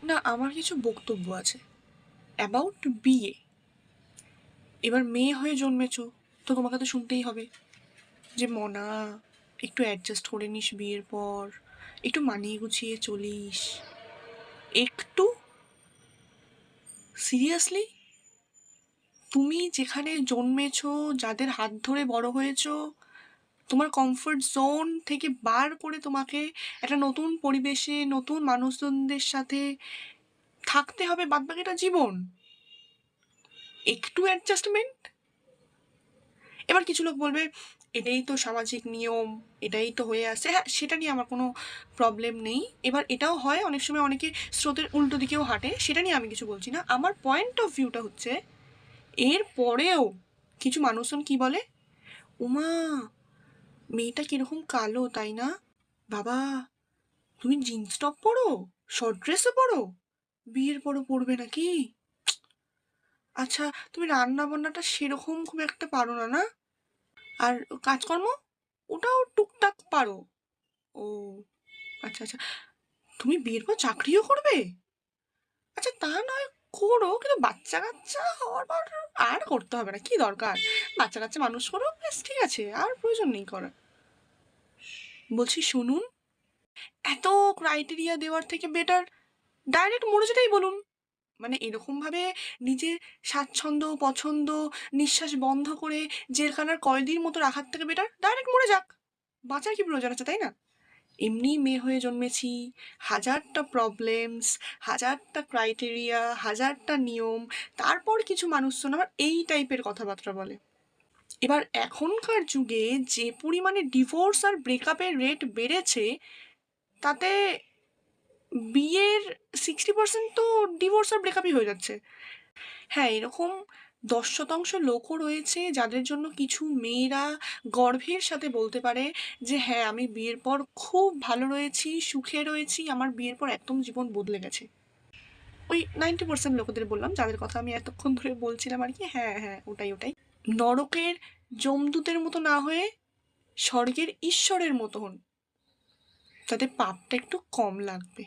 না, আমার কিছু বক্তব্য আছে অ্যাবাউট বিয়ে। এবার মেয়ে হয়ে জন্মেছো, তো তোমাকে তো শুনতেই হবে যে মনা, একটু অ্যাডজাস্ট করে নিস বিয়ের পর, একটু মানিয়ে গুছিয়ে চলিস। একটু সিরিয়াসলি, তুমি যেখানে জন্মেছো, যাদের হাত ধরে বড় হয়েছো, তোমার কমফোর্ট জোন থেকে বার করে তোমাকে একটা নতুন পরিবেশে নতুন মানুষজনদের সাথে থাকতে হবে বাদবাকিটা জীবন। একটু অ্যাডজাস্টমেন্ট। এবার কিছু লোক বলবে এটাই তো সামাজিক নিয়ম, এটাই তো হয়ে আসছে। হ্যাঁ, সেটা নিয়ে আমার কোনো প্রবলেম নেই। এবার এটাও হয় অনেক সময় অনেকে স্রোতের উল্টো দিকেও হাঁটে, সেটা নিয়ে আমি কিছু বলছি না। আমার পয়েন্ট অফ ভিউটা হচ্ছে এর পরেও কিছু মানুষজন কি বলে, উমা, মেয়েটা কিরকম কালো তাই না, বাবা তুমি জিন্স টপ পরো, শর্ট ড্রেসও পরো, বিয়ের পরও পরবে নাকি? আচ্ছা, তুমি রান্না বান্নাটা সেরকম খুব একটা পারো না, না? আর কাজকর্ম ওটাও টুকটাক পারো। ও আচ্ছা আচ্ছা, তুমি বিয়ের পর চাকরিও করবে? আচ্ছা তা নয়, করো, কিন্তু বাচ্চা কাচ্চা হওয়ার পর আর করতে হবে না, কি দরকার? বাচ্চা কাচ্চা মানুষ করো, ব্যাস ঠিক আছে, আর প্রয়োজন নেই করার। বলছি শুনুন, এত ক্রাইটেরিয়া দেওয়ার থেকে বেটার ডাইরেক্ট মরে যেটাই বলুন। মানে এরকমভাবে নিজের স্বাচ্ছন্দ্য পছন্দ নিঃশ্বাস বন্ধ করে জেলখানার কয়েদির মতো রাখার থেকে বেটার ডাইরেক্ট মরে যাক। বাঁচার কি প্রয়োজন আছে, তাই না? এমনি মেয়ে হয়ে জন্মেছি, হাজারটা প্রবলেমস, হাজারটা ক্রাইটেরিয়া, হাজারটা নিয়ম, তারপর কিছু মানুষজন আবার এই টাইপের কথাবার্তা বলে। এবার এখনকার যুগে যে পরিমাণে ডিভোর্স আর ব্রেকআপের রেট বেড়েছে, তাতে বিয়ের 60% তো ডিভোর্স আর ব্রেকআপই হয়ে যাচ্ছে। হ্যাঁ, এরকম 10% লোকও রয়েছে যাদের জন্য কিছু মেয়েরা গর্বের সাথে বলতে পারে যে হ্যাঁ, আমি বিয়ের পর খুব ভালো রয়েছি, সুখে রয়েছি, আমার বিয়ের পর একদম জীবন বদলে গেছে। ওই 90% লোকেদের বললাম, যাদের কথা আমি এতক্ষণ ধরে বলছিলাম আর কি। হ্যাঁ হ্যাঁ, ওটাই ওটাই। নরকের যমদূতের মতো না হয়ে স্বর্গের ঈশ্বরের মতো হন, তাতে পাপটা একটু কম লাগবে।